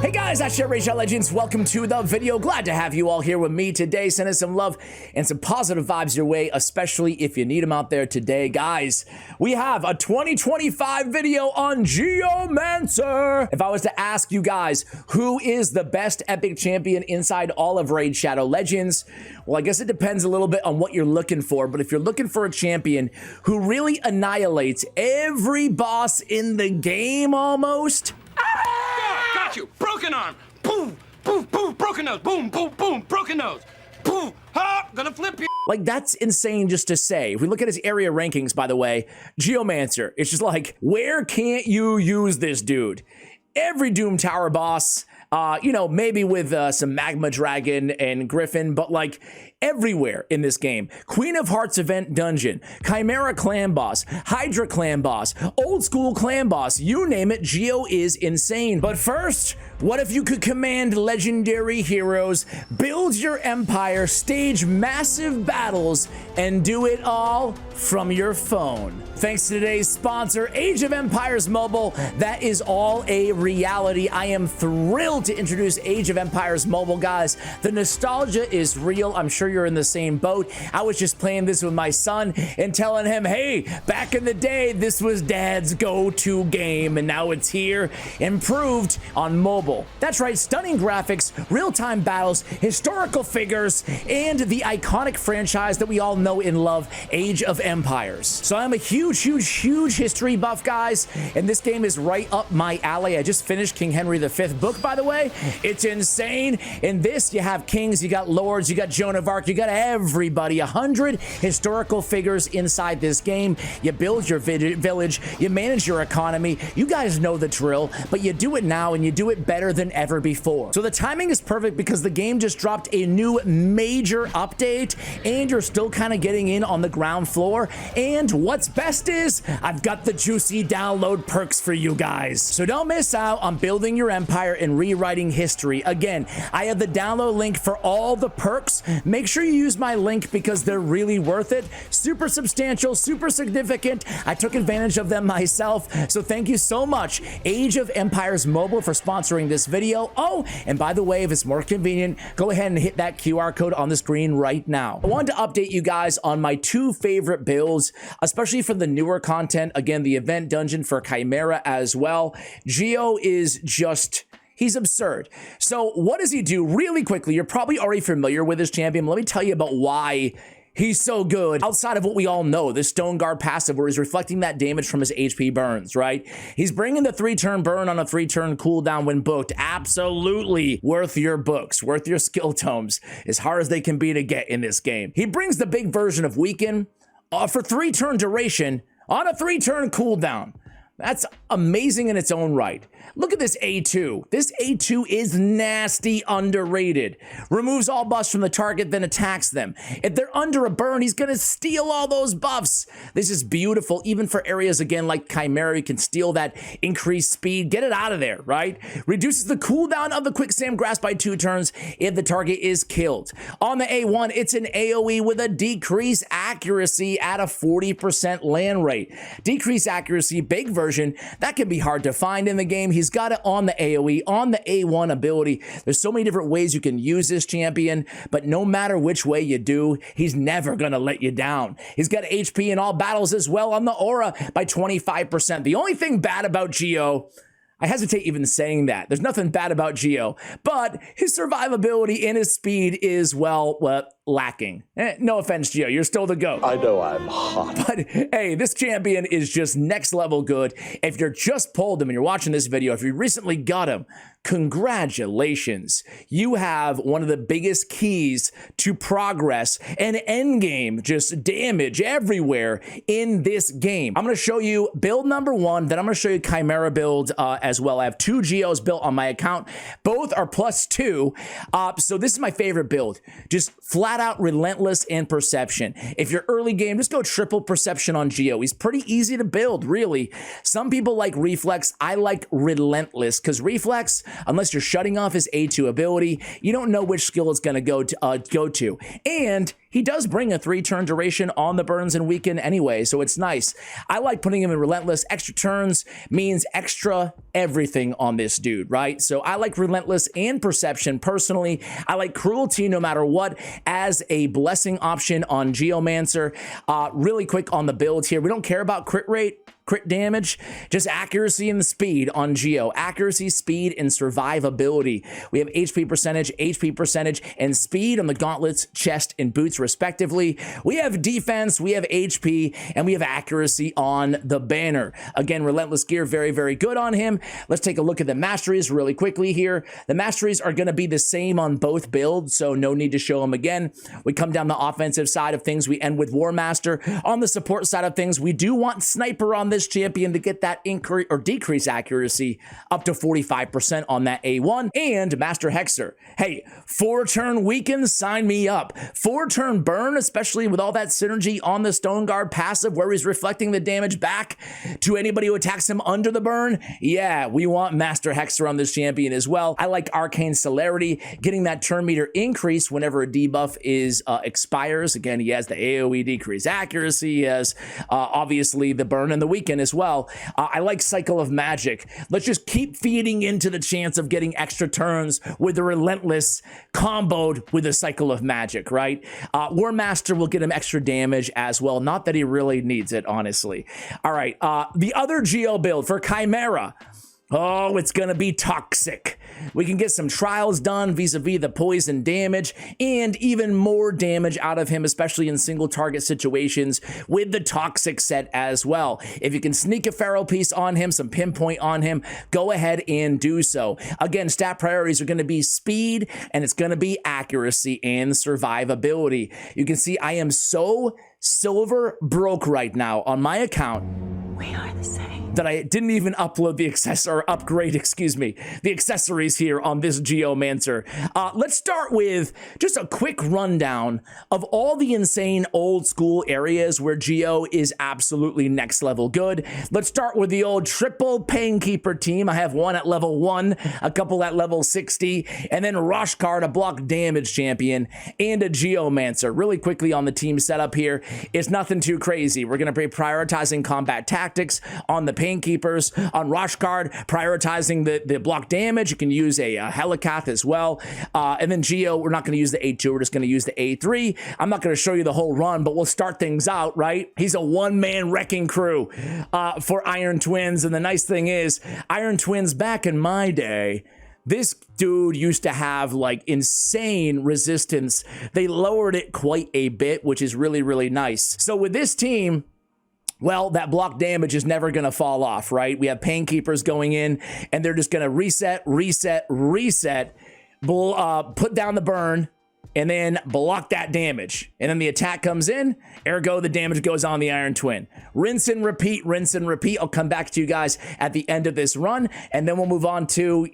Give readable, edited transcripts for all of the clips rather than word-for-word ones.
Hey guys, that's Chimera Legends. Welcome to the video. Glad to have you all here with me today. Sending some love and some positive vibes your way, especially if you need them out there today. Guys, we have a 2025 video on Geomancer. If I was to ask you guys, who is the best epic champion inside all of Raid Shadow Legends? Well, I guess it depends a little bit on what you're looking for, but if you're looking for a champion who really annihilates every boss in the game almost, Got you! Broken arm! Boom! Boom! Boom! Broken nose! Boom! Boom! Boom! Broken nose! Boom! Ha! Gonna flip you! like, that's insane just to say. If we look at his area rankings, by the way, Geomancer, it's just like, where can't you use this dude? Every Doom Tower boss, you know, maybe with some Magma Dragon and Griffin, but like everywhere in this game. Queen of Hearts event dungeon, Chimera Clan Boss, Hydra Clan Boss, Old School Clan Boss, you name it, Geo is insane. But first, what if you could command legendary heroes, build your empire, stage massive battles, and do it all from your phone? Thanks to today's sponsor, Age of Empires Mobile, that is all a reality. I am thrilled to introduce Age of Empires Mobile, guys. The nostalgia is real. I'm sure you're in the same boat. I was just playing this with my son and telling him, hey, back in the day, this was dad's go-to game, and now it's here, improved on mobile. That's right, stunning graphics, real-time battles, historical figures, and the iconic franchise that we all know and love, Age of Empires. So I'm a huge history buff, guys, and this game is right up my alley. I just finished King Henry V book, by the way. It's insane. In this, you have kings, you got lords, you got Joan of Arc, you got everybody. 100 historical figures inside this game. You build your village, you manage your economy. You guys know the drill, but you do it now, and you do it better than ever before. So the timing is perfect because the game just dropped a new major update, and you're still kind of getting in on the ground floor. And what's best is I've got the juicy download perks for you guys. So don't miss out on building your empire and rewriting history. Again, I have the download link for all the perks. Make sure you use my link because they're really worth it. Super substantial, super significant. I took advantage of them myself. So thank you so much, Age of Empires Mobile, for sponsoring this video. Oh, and by the way, if it's more convenient, go ahead and hit that QR code on the screen right now. I wanted to update you guys on my two favorite builds, especially for the newer content. Again, the event dungeon for Chimera as well. Geo is just... he's absurd. So what does he do? Really quickly, you're probably already familiar with this champion. Let me tell you about why he's so good outside of what we all know, this Stone Guard passive where he's reflecting that damage from his HP burns, right? He's bringing the 3-turn burn on a 3-turn cooldown when booked. Absolutely worth your books, worth your skill tomes, as hard as they can be to get in this game. He brings the big version of Weaken for 3-turn duration on a 3-turn cooldown. That's amazing in its own right. Look at this A2. This A2 is nasty underrated. Removes all buffs from the target, then attacks them. If they're under a burn, he's gonna steal all those buffs. This is beautiful, even for areas, again, like Chimera. You can steal that increased speed. Get it out of there, right? Reduces the cooldown of the Quicksand Grasp by 2 turns if the target is killed. On the A1, it's an AoE with a decreased accuracy at a 40% land rate. Decreased accuracy, big version, that can be hard to find in the game. He's got it on the AoE, on the A1 ability. There's so many different ways you can use this champion, but no matter which way you do, he's never gonna let you down. He's got HP in all battles as well on the aura by 25%. The only thing bad about Geo, I hesitate even saying that. There's nothing bad about Geo, but his survivability and his speed is, well, lacking. No offense, Geo, you're still the GOAT. I know I'm hot. But hey, this champion is just next level good. If you're just pulled him and you're watching this video, if you recently got him, congratulations. You have one of the biggest keys to progress and endgame, just damage everywhere in this game. I'm going to show you build number 1, then I'm going to show you Chimera build as well. I have 2 Geos built on my account. Both are +2. So this is my favorite build. Just flat out Relenteless and Perception. If you're early game, just go triple Perception on Geo. He's pretty easy to build, really. Some people like Reflex. I like Relenteless because Reflex, unless you're shutting off his A2 ability, you don't know which skill it's going to go to. And he does bring a 3-turn duration on the burns and weaken anyway, so it's nice. I like putting him in Relentless. Extra turns means extra everything on this dude, right? So I like Relentless and Perception personally. I like Cruelty no matter what as a blessing option on Geomancer. Really quick on the builds here. We don't care about crit rate, crit damage, just accuracy and speed on Geo. Accuracy, speed, and survivability. We have HP percentage, and speed on the gauntlets, chest, and boots respectively. We have defense, we have HP, and we have accuracy on the banner. Again, Relentless gear, very, very good on him. Let's take a look at the Masteries really quickly here. The Masteries are going to be the same on both builds, so no need to show them again. We come down the offensive side of things, we end with War Master. On the support side of things, we do want Sniper on this champion to get that increase or decrease accuracy up to 45% on that A1, and Master Hexer. Hey, 4-turn weaken, sign me up. 4-turn burn, especially with all that synergy on the Stone Guard passive where he's reflecting the damage back to anybody who attacks him under the burn. Yeah, we want Master Hexer on this champion as well. I like Arcane Celerity, getting that turn meter increase whenever a debuff is expires. Again, he has the AoE decrease accuracy, he has obviously the burn and the weaken as well. I like Cycle of Magic. Let's just keep feeding into the chance of getting extra turns with the Relentless comboed with a Cycle of Magic, right? War Master will get him extra damage as well. Not that he really needs it, honestly. All right, the other Geo build for Chimera. Oh, it's gonna be toxic. We can get some trials done vis-a-vis the poison damage and even more damage out of him, especially in single target situations with the toxic set as well. If you can sneak a feral piece on him, some pinpoint on him, go ahead and do so. Again, stat priorities are gonna be speed, and it's gonna be accuracy and survivability. You can see I am so silver broke right now on my account. We are the same. That I didn't even upload the upgrade, excuse me, the accessories here on this Geomancer. Let's start with just a quick rundown of all the insane old school areas where Geo is absolutely next level good. Let's start with the old triple Painkeeper team. I have one at level 1, a couple at level 60, and then Roshkard, a block damage champion, and a Geomancer. Really quickly on the team setup here, it's nothing too crazy. We're going to be prioritizing combat tactics on the Painkeepers. On Roshkard, prioritizing the block damage. You can use a Helicath as well. And then Geo, we're not going to use the A2. We're just going to use the A3. I'm not going to show you the whole run, but we'll start things out, right? He's a one-man wrecking crew for Iron Twins. And the nice thing is, Iron Twins back in my day, this dude used to have like insane resistance. They lowered it quite a bit, which is really, really nice. So with this team, well, that block damage is never going to fall off, right? We have Painkeepers going in, and they're just going to reset, put down the burn, and then block that damage. And then the attack comes in, ergo the damage goes on the Iron Twin. Rinse and repeat, rinse and repeat. I'll come back to you guys at the end of this run, and then we'll move on to,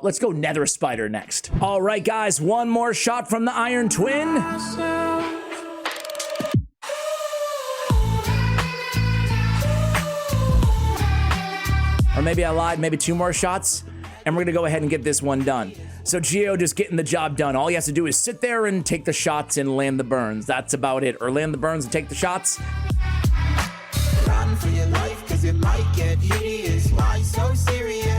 let's go Nether Spider next. All right, guys, one more shot from the Iron Twin. Or maybe I lied, maybe 2 more shots, and we're gonna go ahead and get this one done. So Geo just getting the job done. All he has to do is sit there and take the shots and land the burns. That's about it. Or land the burns and take the shots. Run for your life, 'cause it might get hideous. Why so serious?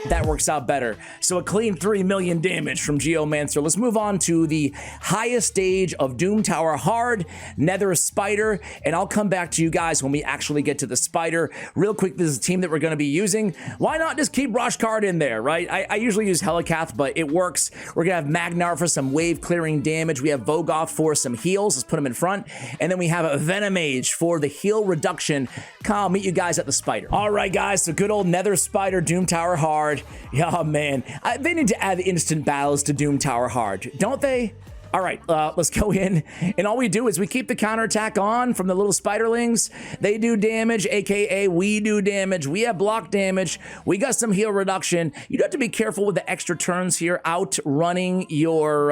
That works out better. So a clean 3 million damage from Geomancer. Let's move on to the highest stage of Doom Tower Hard, Nether Spider, and I'll come back to you guys when we actually get to the Spider. Real quick, this is a team that we're going to be using. Why not just keep Roshkard in there, right? I usually use Helicath, but it works. We're going to have Magnar for some wave clearing damage. We have Vogoth for some heals. Let's put them in front. And then we have a Venomage for the heal reduction. I'll meet you guys at the Spider. All right, guys, so good old Nether Spider, Doom Tower Hard. Yeah, man. They need to add instant battles to Doom Tower Hard, don't they? All right, let's go in, and all we do is we keep the counterattack on from the little spiderlings. They do damage, aka we do damage. We have block damage. We got some heal reduction. You do have to be careful with the extra turns here. Outrunning your,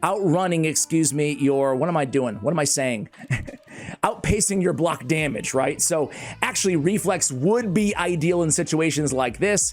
what am I doing? What am I saying? Outpacing your block damage, right? So actually reflex would be ideal in situations like this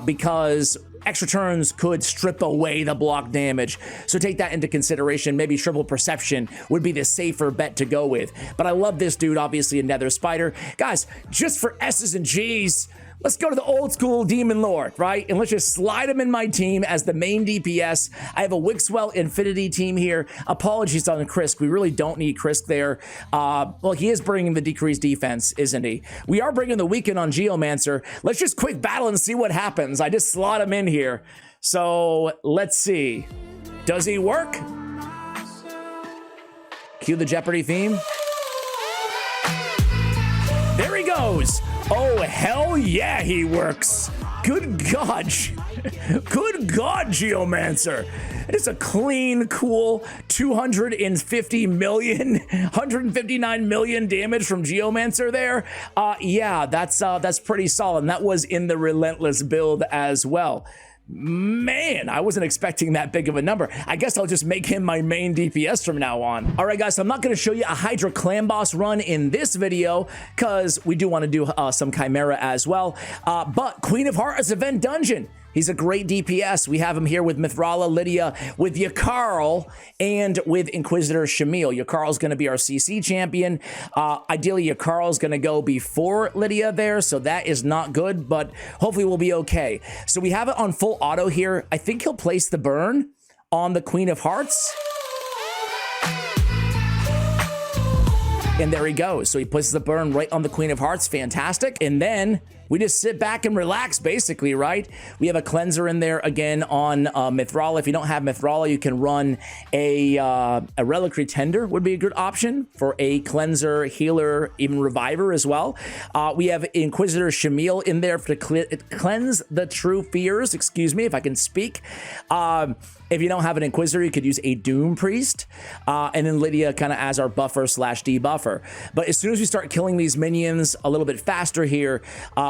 because extra turns could strip away the block damage. So take that into consideration. Maybe triple perception would be the safer bet to go with. But I love this dude, obviously, a Nether Spider. Guys, just for S's and G's, let's go to the old school Demon Lord, right? And let's just slide him in my team as the main DPS. I have a Wixwell Infinity team here. Apologies on Krisk. We really don't need Krisk there. Well, he is bringing the decreased defense, isn't he? We are bringing the weaken on Geomancer. Let's just quick battle and see what happens. I just slot him in here. So let's see. Does he work? Cue the Jeopardy theme. There he goes. Oh, hell yeah, he works. Good God. Good God, Geomancer. It's a clean, cool 250 million, 159 million damage from Geomancer there. Yeah, that's pretty solid. And that was in the Relenteless build as well. Man, I wasn't expecting that big of a number. I guess I'll just make him my main DPS from now on. All right, guys, so I'm not going to show you a Hydra Clan Boss run in this video because we do want to do some Chimera as well. But Queen of Hearts Event Dungeon. He's a great DPS. We have him here with Mithrala, Lydia, with Yakarl, and with Inquisitor Shamil. Yakarl's going to be our CC champion. Ideally, Yakarl's going to go before Lydia there, so that is not good, but hopefully we'll be okay. So we have it on full auto here. I think he'll place the burn on the Queen of Hearts. And there he goes. So he places the burn right on the Queen of Hearts. Fantastic. And then we just sit back and relax, basically, right? We have a cleanser in there again on Mithrala. If you don't have Mithrala, you can run a Reliquary Tender would be a good option for a cleanser, healer, even reviver as well. We have Inquisitor Shamil in there to cleanse the true fears. Excuse me if I can speak. If you don't have an Inquisitor, you could use a Doom Priest, and then Lydia kind of as our buffer slash debuffer. But as soon as we start killing these minions a little bit faster here,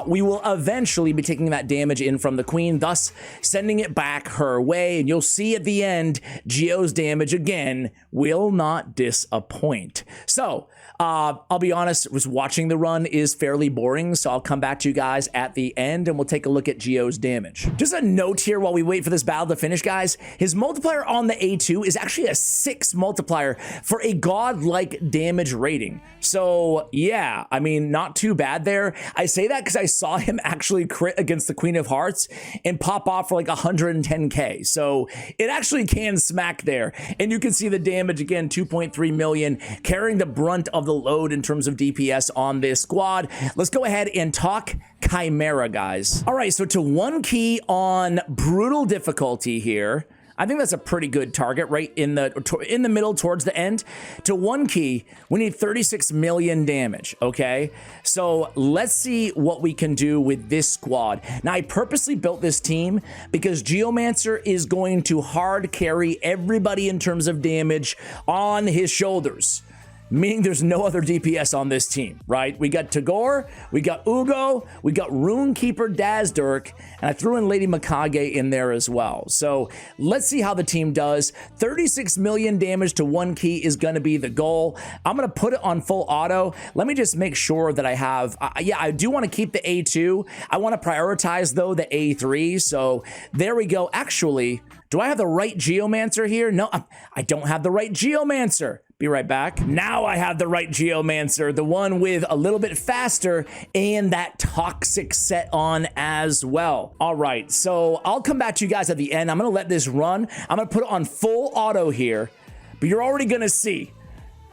we will eventually be taking that damage in from the Queen, thus sending it back her way. And you'll see at the end, Geo's damage again will not disappoint. So I'll be honest, was watching the run is fairly boring, so I'll come back to you guys at the end and we'll take a look at Geo's damage. Just a note here while we wait for this battle to finish, guys. His multiplier on the A2 is actually a 6 multiplier for a godlike damage rating. So yeah, I mean, not too bad there. I say that because I saw him actually crit against the Queen of Hearts and pop off for like 110k. So it actually can smack there. And you can see the damage again, 2.3 million, carrying the brunt of the load in terms of DPS on this squad. Let's go ahead and talk Chimera, guys. All right, so to 1 key on brutal difficulty here. I think that's a pretty good target right in the middle towards the end. To 1 key, we need 36 million damage, okay? So let's see what we can do with this squad. Now, I purposely built this team because Geomancer is going to hard carry everybody in terms of damage on his shoulders. Meaning there's no other DPS on this team, right? We got Tagore, we got Ugo, we got Runekeeper Dazdurk, and I threw in Lady Mikage in there as well. So let's see how the team does. 36 million damage to 1 key is going to be the goal. I'm going to put it on full auto. Let me just make sure that I have, yeah, I do want to keep the A2. I want to prioritize, though, the A3. So there we go. Actually, do I have the right Geomancer here? No, I don't have the right Geomancer. Be right back. Now I have the right Geomancer, the one with a little bit faster and that toxic set on as well. All right, so I'll come back to you guys at the end. I'm gonna let this run. I'm gonna put it on full auto here, but you're already gonna see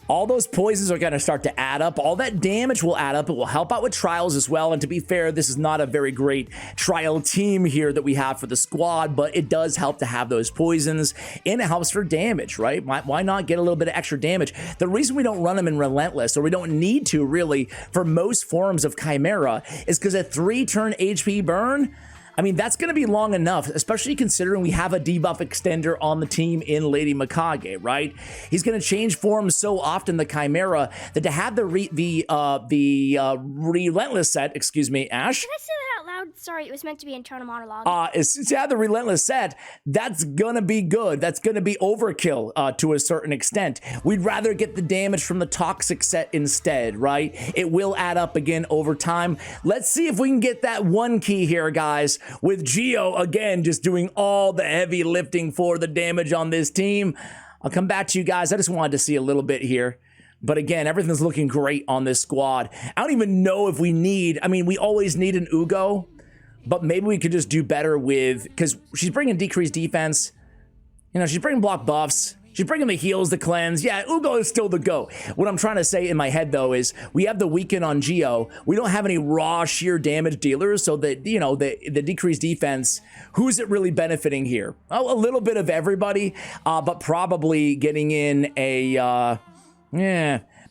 all those poisons are going to start to add up. All that damage will add up. It will help out with trials as well. And to be fair, this is not a very great trial team here that we have for the squad, but it does help to have those poisons and it helps for damage, right? Why not get a little bit of extra damage? The reason we don't run them in Relenteless, or we don't need to really for most forms of Chimera, is because a 3-turn HP burn, I mean, that's going to be long enough, especially considering we have a debuff extender on the team in Lady Mikage, right? He's going to change forms so often, the Chimera, that to have the Relenteless set, excuse me, Ash? Can I say that out loud? sorry, it was meant to be internal monologue. Yeah, the Relenteless said that's gonna be good. That's gonna be overkill to a certain extent. We'd rather get the damage from the toxic set instead, right? It will add up again over time. Let's see if we can get that one key here, guys, with Geo again just doing all the heavy lifting for the damage on this team. I'll come back to you guys. I just wanted to see a little bit here. But again, everything's looking great on this squad. I don't even know if we need, I mean, we always need an Ugo, but maybe we could just do better with, because she's bringing decreased defense. You know, she's bringing block buffs. She's bringing the heals, the cleanse. Yeah, Ugo is still the GOAT. What I'm trying to say in my head, though, is we have the weaken on Geo. We don't have any raw sheer damage dealers, so that, you know, the decreased defense, who's it really benefiting here? Oh, a little bit of everybody, but probably getting in a...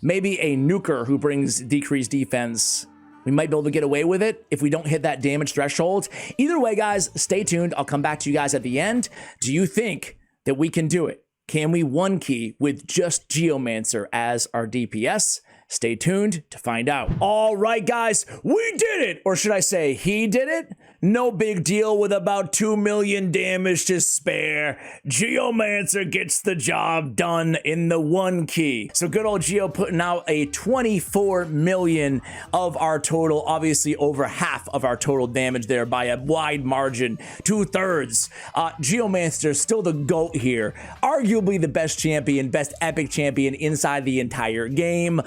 maybe a nuker who brings decreased defense. We might be able to get away with it if we don't hit that damage threshold. Either way, guys, stay tuned. I'll come back to you guys at the end. Do you think that we can do it? Can we one key with just Geomancer as our DPS? Stay tuned to find out. All right, guys, we did it! Or should I say, he did it? No big deal with about 2 million damage to spare. Geomancer gets the job done in the one key. So good old Geo putting out a 24 million of our total, obviously over half of our total damage there by a wide margin, 2/3. Geomancer still the GOAT here. Arguably the best champion, best epic champion inside the entire game.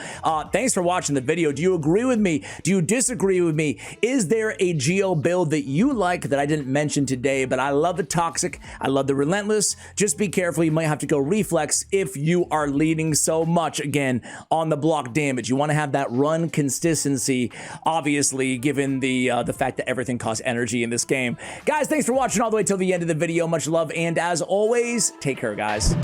Thanks for watching the video. Do you agree with me? Do you disagree with me? Is there a Geo build that you like that I didn't mention today? But I love the toxic. I love the relentless. Just be careful. You might have to go reflex if you are leaning so much again on the block damage. You want to have that run consistency, obviously, given the fact that everything costs energy in this game. Guys, thanks for watching all the way till the end of the video. Much love, and as always, take care, guys.